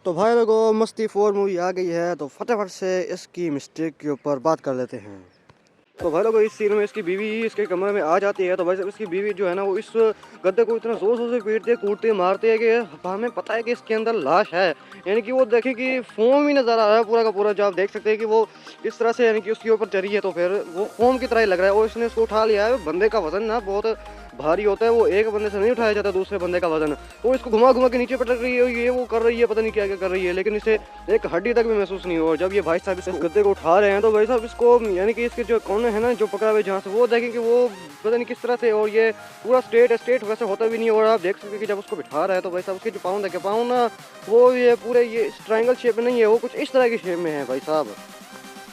तो भाई लोगों, मस्ती 4 मूवी आ गई है तो फटाफट से इसकी मिस्टेक के ऊपर बात कर लेते हैं। तो भाई लोगों, इस सीन में इसकी बीवी इसके कमरे में आ जाती है। तो भाई साहब इसकी बीवी जो है ना, वो इस गद्दे को इतना जोर जोर से पीटते कूटते मारते हैं कि हमें पता है कि इसके अंदर लाश है। यानी कि वो देखे कि फोम ही नज़र आ रहा है पूरा का पूरा। जो आप देख सकते हैं कि वो इस तरह से यानी कि उसके ऊपर चढ़ी है तो फिर वो फोम की तरह ही लग रहा है। और इसने उसको उठा लिया है। बंदे का वजन ना बहुत भारी होता है, वो एक बंदे से नहीं उठाया जाता दूसरे बंदे का वजन। वो इसको घुमा घुमा के नीचे पटक रही है, ये वो कर रही है, पता नहीं क्या क्या कर रही है, लेकिन इसे एक हड्डी तक भी महसूस नहीं हो। और जब ये भाई साहब इस गद्दे को उठा रहे हैं तो भाई साहब इसको यानी कि इसके जो कोने हैं ना, जो पकड़ा हुए जहाँ से, वो देखें कि वो पता नहीं किस तरह से। और ये पूरा स्ट्रेट वैसे होता भी नहीं। और आप देख सकते हैं कि जब उसको बिठा रहा है तो भाई साहब उसके जो पाँव देखे, पाँव ना वो ये पूरे ये ट्रायंगल शेप में नहीं है, वो कुछ इस तरह की शेप में है भाई साहब।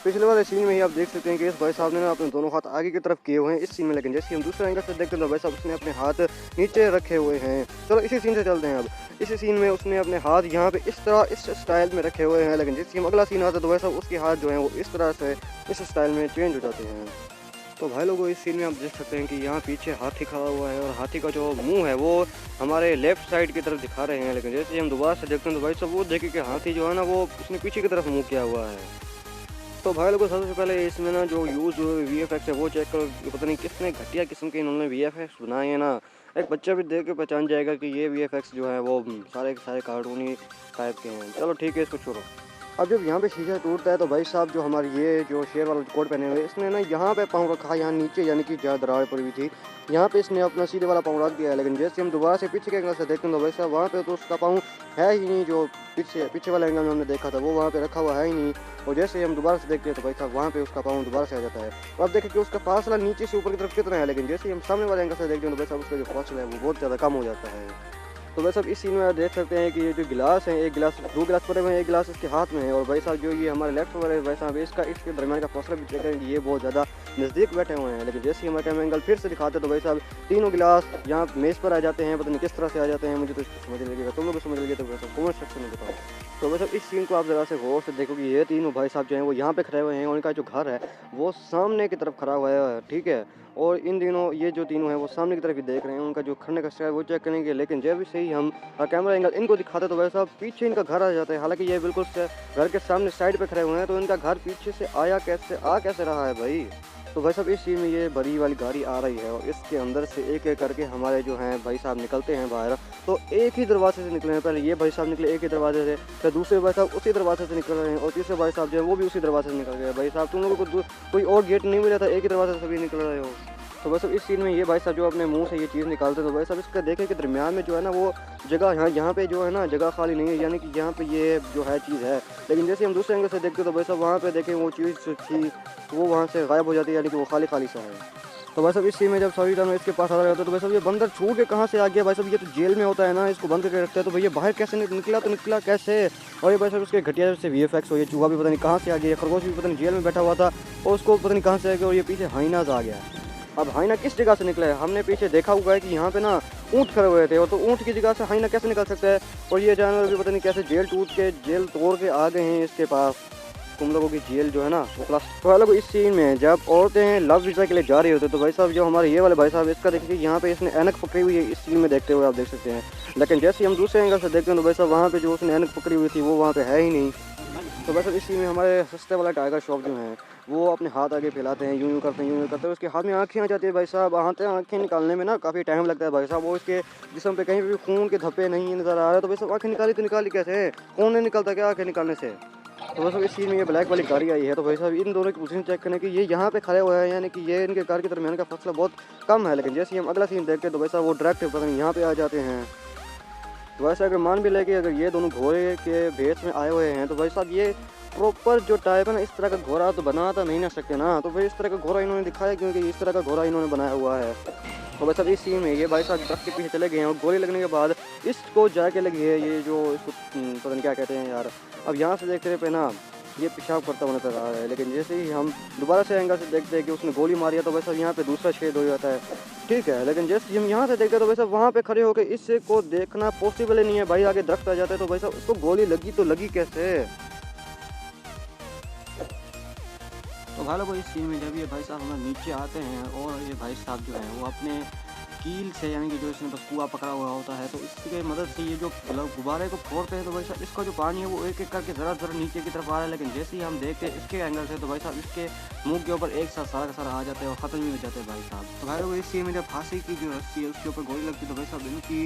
पिछले वाले सीन में ही आप देख सकते हैं कि इस भाई साहब ने ना अपने दोनों हाथ आगे की तरफ किए हुए हैं इस सीन में। लेकिन जैसे हम दूसरे एंगल से देखते हैं तो भाई साहब उसने अपने हाथ नीचे रखे हुए हैं। चलो इसी सीन से चलते हैं। अब इसी सीन में उसने अपने हाथ यहाँ पे इस तरह इस स्टाइल में रखे हुए हैं। लेकिन जैसे हम अगला सीन आता है तो भाई साहब उसके हाथ जो हैं वो इस तरह से इस स्टाइल में चेंज हो जाते हैं। तो भाई लोगों, इस सीन में आप देख सकते हैं कि यहाँ पीछे हाथी खड़ा हुआ है और हाथी का जो मुंह है वो हमारे लेफ्ट साइड की तरफ दिखा रहे हैं। लेकिन जैसे हम दोबारा से देखते हैं तो भाई साहब वो देखें कि हाथी जो है ना वो उसने पीछे की तरफ मुंह किया हुआ है। तो भाई लोगों, सबसे पहले इसमें ना जो यूज़ VFX है वो चेक करो। पता नहीं कितने घटिया किस्म के इन्होंने VFX बनाए हैं ना। एक बच्चा भी देख के पहचान जाएगा कि ये VFX जो है वो सारे के सारे कार्टूनी टाइप के हैं। चलो ठीक है, इसको छोड़ो। अब जब यहाँ पे शीशा टूटता है तो भाई साहब जो हमारी ये जो शेर वाला कोट पहने हुए, इसने ना यहाँ पे पाँव रखा है, यहाँ नीचे यानी कि जहाँ दरार पड़ी हुई थी यहाँ पे इसने अपना सीधे वाला पाँव रख दिया है। लेकिन जैसे हम दोबारा से पीछे के एंगल से देखते हैं तो भाई साहब वहाँ पे तो उसका पाँव है ही नहीं। जो पीछे वाला एंगल में हमने देखा था वो वहाँ पे रखा हुआ है ही नहीं। और जैसे हम दोबारा से देखते हैं तो भाई साहब वहाँ पे उसका पाँव दोबारा से आ जाता है। तो अब देखें कि उसका फासला नीचे से ऊपर की तरफ कितना है। लेकिन जैसे हम सामने वाले एंगल से देखते हैं तो भाई साहब उसका जो फासला है वो बहुत ज़्यादा कम हो जाता है। तो भाई साहब इस सीन में आप देख सकते हैं कि ये जो गिलास है, एक गिलास दो गिलास पड़े हुए हैं, एक गिलास इसके हाथ में है। और भाई साहब जो ये हमारे लेफ्ट वाले भाई साहब इसके दरमियान का फासला भी देखें कि ये बहुत ज़्यादा नज़दीक बैठे हुए हैं। लेकिन जैसे ही हमारे कैमरा एंगल फिर से दिखाते तो भाई साहब तीनों गिलास यहाँ मेज़ पर आ जाते हैं। पता नहीं किस तरह से आ जाते हैं, मुझे तो समझ नहीं लगेगा, तुम लोग को समझ लगे तो भाई साहब कमेंट सेक्शन में बताओ। तो भाई साहब इस सीन को आप ज़रा से गौर से देखो कि ये तीनों भाई साहब जो हैं वो यहाँ पे खड़े हुए हैं और इनका जो घर है वो सामने की तरफ खड़ा हुआ है, ठीक है। और इन दिनों ये जो तीनों हैं वो सामने की तरफ ही देख रहे हैं, उनका जो खड़ने का स्टाइल वो चेक करेंगे। लेकिन जब भी सही हम कैमरा एंगल इनको दिखाते तो वैसा पीछे इनका घर आ जाता है। हालांकि ये बिल्कुल घर के सामने साइड पे खड़े हुए हैं, तो इनका घर पीछे से आ कैसे रहा है भाई। तो भाई साहब इस सीन में ये बड़ी वाली गाड़ी आ रही है और इसके अंदर से एक एक करके हमारे जो हैं भाई साहब निकलते हैं बाहर। तो एक ही दरवाजे से निकले हैं, पहले ये भाई साहब निकले एक ही दरवाजे से, फिर दूसरे भाई साहब उसी दरवाजे से निकल रहे हैं और तीसरे भाई साहब जो है वो भी उसी दरवाजे से निकल गए। भाई साहब तुम लोगों को कोई और गेट नहीं मिला था, एक ही दरवाजे से सभी निकल रहे हो। तो बस इस सीन में ये भाई साहब जो अपने मुंह से ये चीज़ निकालते तो भाई साहब इसका देखें कि दरमियान में जो है ना वो जगह यहाँ पे जो है ना जगह खाली नहीं है, यानी कि यहाँ पे ये जो है चीज़ है। लेकिन जैसे हम दूसरे एंगल से देखते तो भाई साहब वहाँ पे देखें वो चीज़ थी वो वहाँ से गायब हो जाती है, यानी कि वो खाली खाली सा है। तो भाई साहब इस सीन में जब सभी टाइम इसके पास आ रहा होता है तो भाई साहब ये बंदर छूट के कहाँ से आ गया। भाई साहब ये तो जेल में होता है ना, इसको बंद करके रखते हैं, तो भैया बाहर कैसे निकला, तो निकला कैसे। और ये भाई साहब उसके घटिया से VFX हो, ये चूहा भी पता नहीं कहाँ से आ गया, खरगोश भी पता नहीं जेल में बैठा हुआ था और उसको पता नहीं कहाँ से आ गया। और ये पीछे हाइनाज आ गया। अब हाइना किस जगह से निकला है, हमने पीछे देखा हुआ है कि यहाँ पे ना ऊँट खड़े हुए थे, और तो ऊँट की जगह से हाइना कैसे निकल सकता है। और ये जानवर भी पता नहीं कैसे जेल तोड़ के आ गए हैं इसके पास। तुम लोगों की जेल जो है ना वो क्लास। तो भाई लोग इस सीन में जब औरतें लव वीज़ा के लिए जा रही होती तो भाई साहब जो हमारे ये वाले भाई साहब इसका देखिए यहाँ पे इसने ऐनक पकड़ी हुई है, इस सीन में देखते हुए आप देख सकते हैं। लेकिन जैसे हम दूसरे एंगल से देखते हैं तो भाई साहब वहाँ पे जो उसने ऐनक पकड़ी हुई थी वो वहाँ पे है ही नहीं। तो भाई साहब इस सीन में हमारे सस्ते वाला टाइगर शॉप जो हैं वो अपने हाथ आगे फैलाते हैं, यूँ करते हैं, उसके हाथ में आँखें आ जाती है। भाई साहब आँखें निकालने में ना काफ़ी टाइम लगता है भाई साहब। वो इसके जिस्म पे कहीं भी खून के धब्बे नहीं नज़र आ रहे, तो भाई साहब आँखें निकाली तो निकाली कैसे, खून नहीं निकलता क्या आँखें निकालने से। तो भाई साहब इस सीन में ये ब्लैक वाली गाड़ी आई है, तो भाई साहब इन दोनों की पोजीशन चेक करने की ये यहाँ पे खड़े हुए हैं, यानी कि ये इनके कार के दरमियान का फासला बहुत कम है। लेकिन जैसे ही हम अगला सीन देखते हैं तो भाई साहब वो डायरेक्ट पता नहीं यहाँ पे आ जाते हैं। तो वैसे अगर मान भी ले कि अगर ये दोनों घोड़े के भेष में आए हुए हैं तो भाई साहब ये प्रॉपर जो टाइप है ना इस तरह का घोड़ा तो बना तो नहीं ना सकते ना। तो भाई इस तरह का घोड़ा इन्होंने दिखाया क्योंकि इस तरह का घोड़ा इन्होंने बनाया हुआ है। तो भाई साहब इस सीन में ये भाई साहब ट्रक के पीछे चले गए हैं और गोली लगने के बाद इसको जाके लगी है ये जो इसको पता नहीं क्या कहते हैं यार। अब यहाँ से देखते पे ना ये पेशाब करता हुआ नजर आ रहा है। लेकिन जैसे ही हम दोबारा से एंगल से देखते हैं कि उसने गोली मारी है तो भाई साहब यहाँ पे दूसरा शेड हो जाता है, ठीक है। लेकिन जैसे हम यहाँ से देखते हैं तो भाई साहब वहाँ पे खड़े होकर इसको देखना पॉसिबल ही नहीं है। भाई आगे दरख्त आ जाता है तो भाई साहब उसको गोली लगी तो लगी कैसे। तो भाई लोगों इस सीन में जब ये भाई साहब हमें नीचे आते हैं और ये भाई साहब जो है वो अपने कील से, यानी कि जो इसने बस कुआं पकड़ा हुआ होता है, तो इसकी मदद से ये जो गुब्बारे को फोड़ते हैं तो भाई साहब इसका जो पानी है वो एक एक करके ज़रा ज़रा नीचे की तरफ आ रहा है। लेकिन जैसे ही हम देखते हैं इसके एंगल से तो भाई साहब इसके मुंह के ऊपर एक साथ सारा का सारा आ जाता है और ख़त्म ही हो जाते हैं भाई साहब। तो भाई लोग इस सीन में जब फांसी की जो रस्सी है उसके ऊपर गोली लगती है तो भाई साहब इनकी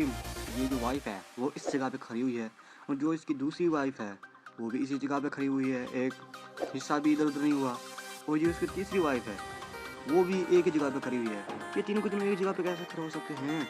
ये जो वाइफ है वो इस जगह पे खड़ी हुई है और जो इसकी दूसरी वाइफ है वो भी इसी जगह पे खड़ी हुई है, एक हिस्सा भी इधर उधर नहीं हुआ। और जो इसकी तीसरी वाइफ है वो भी एक ही जगह पे खड़ी हुई है। ये तीनों के तीनों एक जगह पे कैसे खड़े हो सकते हैं?